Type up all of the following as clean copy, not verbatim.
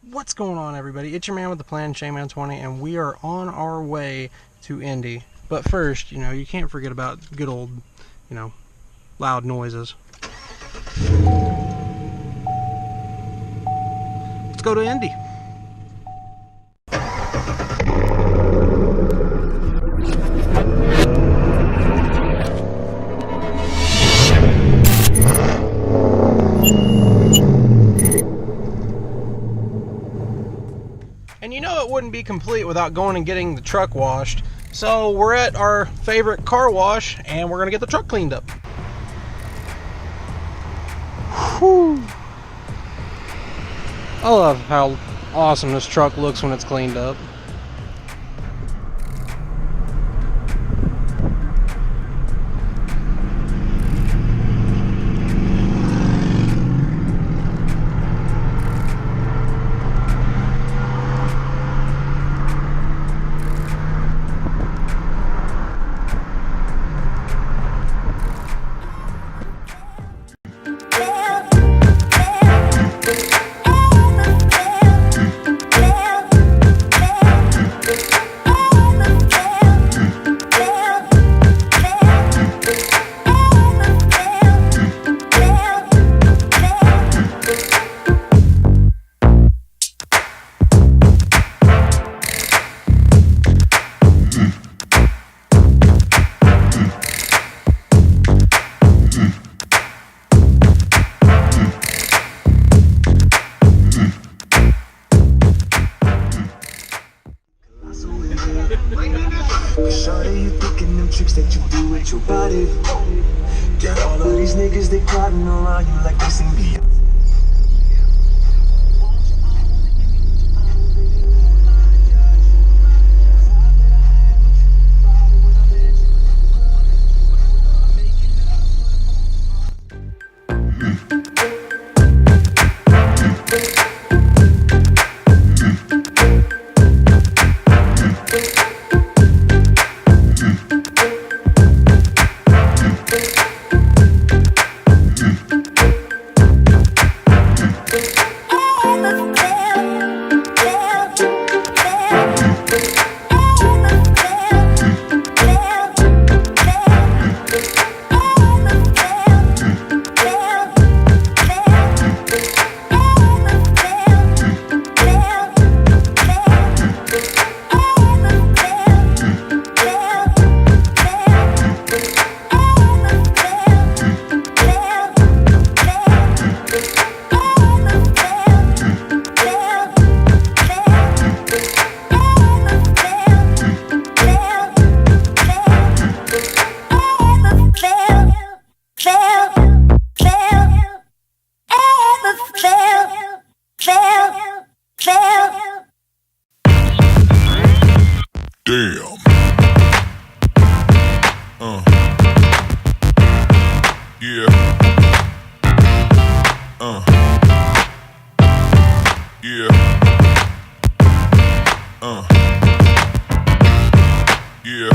What's going on, everybody? It's your man with the plan, Shayman20, and we are on our way to Indy. But first, you can't forget about good old, loud noises. Let's go to Indy. And it wouldn't be complete without going and getting the truck washed. So we're at our favorite car wash and we're gonna get the truck cleaned up. Whew. I love how awesome this truck looks when it's cleaned up. Shawty, you thinking them tricks that you do with your body. Got all of these niggas, they plotting around you like they seen me. Damn. Yeah. Yeah. Yeah.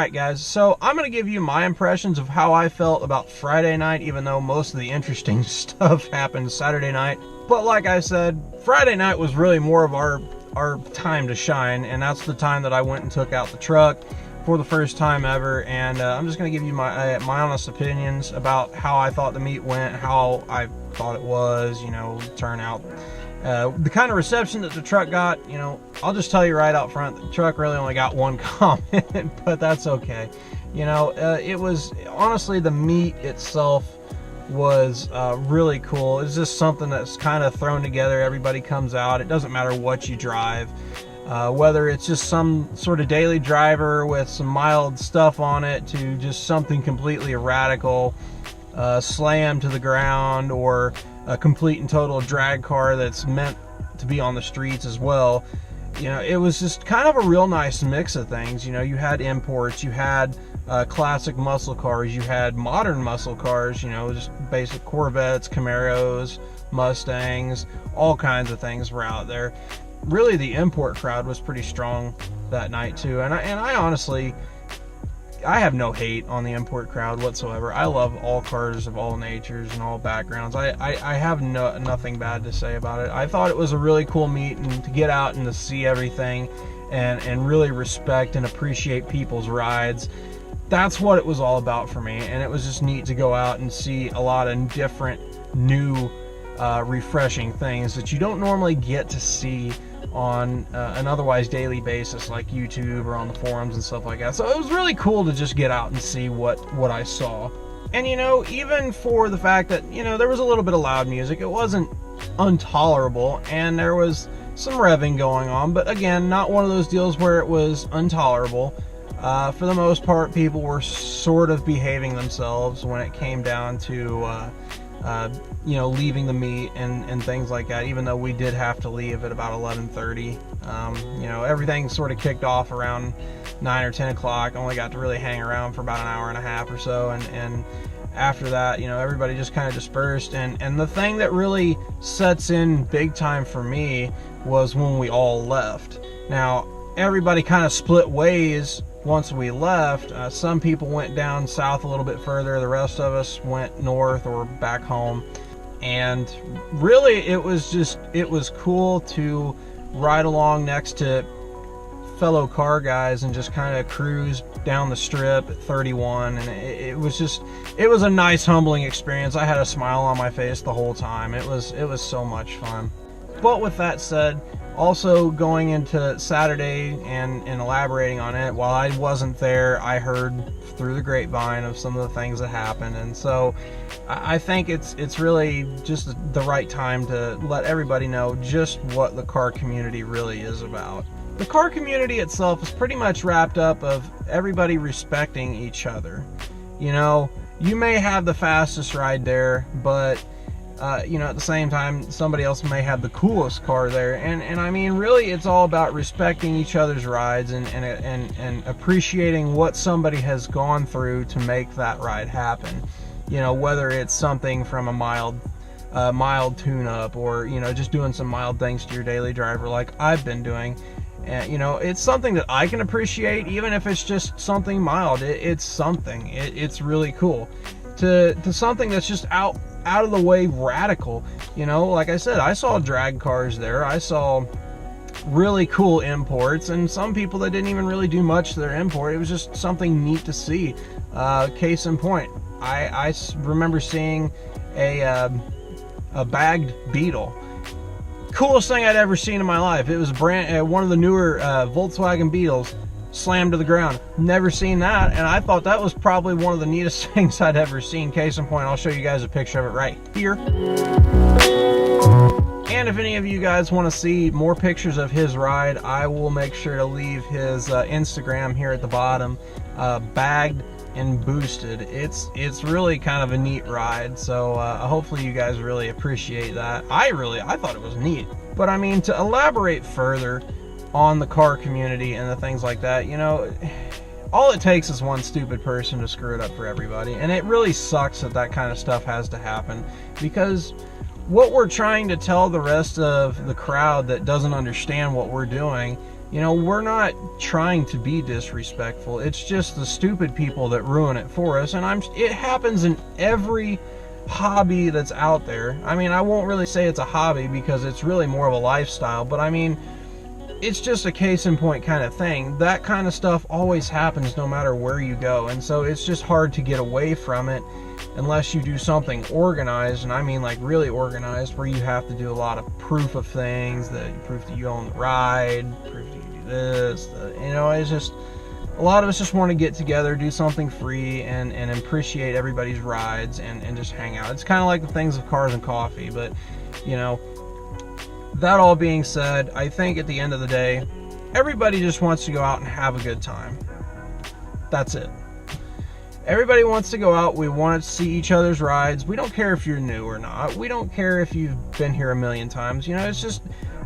Alright guys, so I'm going to give you my impressions of how I felt about Friday night, even though most of the interesting stuff happened Saturday night. But like I said, Friday night was really more of our time to shine, and that's the time that I went and took out the truck for the first time ever. And I'm just going to give you my honest opinions about how I thought the meet went, how I thought it was, you know, turnout. The kind of reception that the truck got, you know, I'll just tell you right out front, the truck really only got one comment, but that's okay. You know, it was, honestly, the meet itself was really cool. It's just something that's kind of thrown together. Everybody comes out. It doesn't matter what you drive, whether it's just some sort of daily driver with some mild stuff on it to just something completely radical, slam to the ground, or a complete and total drag car that's meant to be on the streets as well. You know, it was just kind of a real nice mix of things. You know, you had imports, you had classic muscle cars, you had modern muscle cars, you know, just basic Corvettes, Camaros, Mustangs, all kinds of things were out there. Really, the import crowd was pretty strong that night too, and I honestly, I have no hate on the import crowd whatsoever. I love all cars of all natures and all backgrounds. I have nothing bad to say about it. I thought it was a really cool meet, and to get out and to see everything and really respect and appreciate people's rides. That's what it was all about for me, and it was just neat to go out and see a lot of different, new, refreshing things that you don't normally get to see on an otherwise daily basis like YouTube or on the forums and stuff like that. So it was really cool to just get out and see what I saw. And you know, even for the fact that, you know, there was a little bit of loud music, it wasn't intolerable, and there was some revving going on, but again, not one of those deals where it was intolerable. For the most part, people were sort of behaving themselves when it came down to you know, leaving the meet and things like that, even though we did have to leave at about 11:30. You know, everything sort of kicked off around 9 or 10 o'clock. Only got to really hang around for about an hour and a half or so, and after that, you know, everybody just kind of dispersed. And the thing that really sets in big time for me was when we all left. Now, everybody kind of split ways once we left. Some people went down south a little bit further, the rest of us went north or back home. And really, it was cool to ride along next to fellow car guys and just kind of cruise down the strip at 31, and it was a nice, humbling experience. I had a smile on my face the whole time. It was so much fun. But with that said, also going into Saturday and elaborating on it, while I wasn't there, I heard through the grapevine of some of the things that happened. And so I think it's really just the right time to let everybody know just what the car community really is about. The car community itself is pretty much wrapped up of everybody respecting each other. You know, you may have the fastest ride there, but you know, at the same time, somebody else may have the coolest car there, and I mean, really, it's all about respecting each other's rides and appreciating what somebody has gone through to make that ride happen. You know, whether it's something from a mild tune-up, or, you know, just doing some mild things to your daily driver like I've been doing. And, you know, it's something that I can appreciate, even if it's just something mild. It's something. It's really cool. To something that's just out of the way radical. You know, like I said, I saw drag cars there. I saw really cool imports, and some people that didn't even really do much to their import. It was just something neat to see. Case in point, I remember seeing a bagged Beetle. Coolest thing I'd ever seen in my life. It was one of the newer Volkswagen Beetles slammed to the ground. Never seen that, and I thought that was probably one of the neatest things I'd ever seen. Case in point, I'll show you guys a picture of it right here. And if any of you guys want to see more pictures of his ride, I will make sure to leave his Instagram here at the bottom, bagged and boosted. It's really kind of a neat ride, so hopefully you guys really appreciate that. I thought it was neat. But I mean, to elaborate further on the car community and the things like that, you know, all it takes is one stupid person to screw it up for everybody, and it really sucks that that kind of stuff has to happen, because what we're trying to tell the rest of the crowd that doesn't understand what we're doing, You know, we're not trying to be disrespectful. It's just the stupid people that ruin it for us. And it happens in every hobby that's out there. I mean, I won't really say it's a hobby because it's really more of a lifestyle, but I mean, it's just a case in point kind of thing. That kind of stuff always happens no matter where you go, and so it's just hard to get away from it unless you do something organized, and I mean like really organized, where you have to do a lot of proof of things, proof that you own the ride, proof that you do this, you know, it's just, a lot of us just want to get together, do something free, and appreciate everybody's rides and just hang out. It's kind of like the things of cars and coffee, but you know, that all being said, I think at the end of the day, everybody just wants to go out and have a good time. That's it. Everybody wants to go out. We want to see each other's rides. We don't care if you're new or not. We don't care if you've been here a million times. You know, it's just,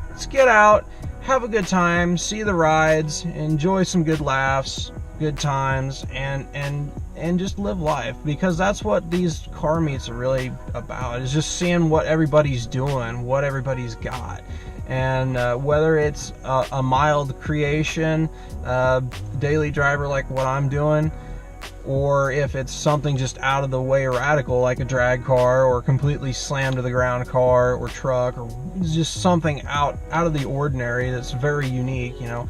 let's get out, have a good time, see the rides, enjoy some good laughs, good times, and just live life, because that's what these car meets are really about, is just seeing what everybody's doing, what everybody's got. And whether it's a mild creation, daily driver like what I'm doing, or if it's something just out of the way radical like a drag car or completely slammed to the ground car or truck, or just something out of the ordinary that's very unique, you know,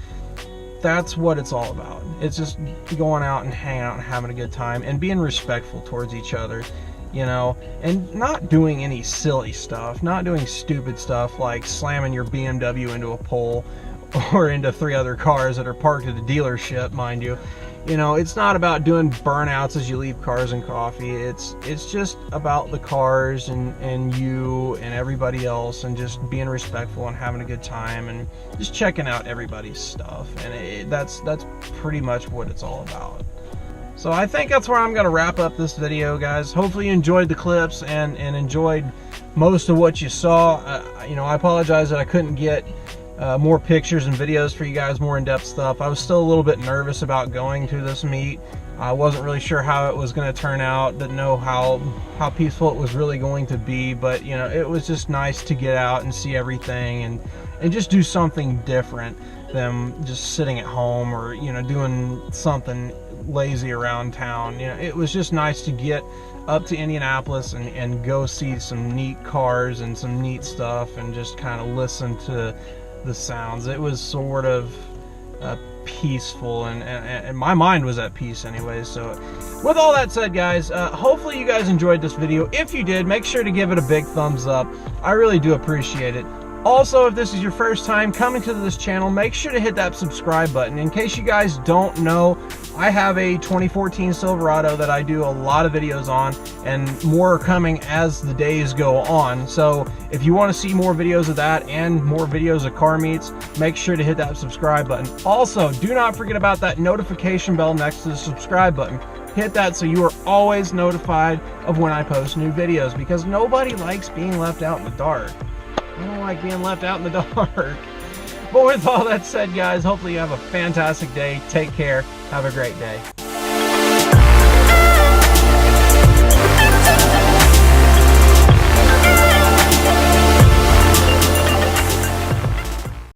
that's what it's all about. It's just going out and hanging out and having a good time and being respectful towards each other, you know, and not doing any silly stuff, not doing stupid stuff like slamming your BMW into a pole or into 3 other cars that are parked at a dealership, mind you. You know, it's not about doing burnouts as you leave cars and coffee. It's just about the cars and you and everybody else, and just being respectful and having a good time and just checking out everybody's stuff. And that's pretty much what it's all about. So I think that's where I'm going to wrap up this video, guys. Hopefully you enjoyed the clips and enjoyed most of what you saw. You know, I apologize that I couldn't get more pictures and videos for you guys, more in-depth stuff. I was still a little bit nervous about going to this meet. I wasn't really sure how it was going to turn out, didn't know how peaceful it was really going to be, but you know, it was just nice to get out and see everything and just do something different than just sitting at home or, you know, doing something lazy around town. You know, it was just nice to get up to Indianapolis and go see some neat cars and some neat stuff and just kind of listen to the sounds. It was sort of peaceful, and my mind was at peace anyway. So with all that said, guys, hopefully you guys enjoyed this video. If you did, make sure to give it a big thumbs up. I really do appreciate it. Also, if this is your first time coming to this channel, make sure to hit that subscribe button. In case you guys don't know, I have a 2014 Silverado that I do a lot of videos on, and more are coming as the days go on. So if you want to see more videos of that and more videos of car meets, make sure to hit that subscribe button. Also, do not forget about that notification bell next to the subscribe button. Hit that so you are always notified of when I post new videos, because nobody likes being left out in the dark. I don't like being left out in the dark. But with all that said, guys, hopefully you have a fantastic day. Take care. Have a great day.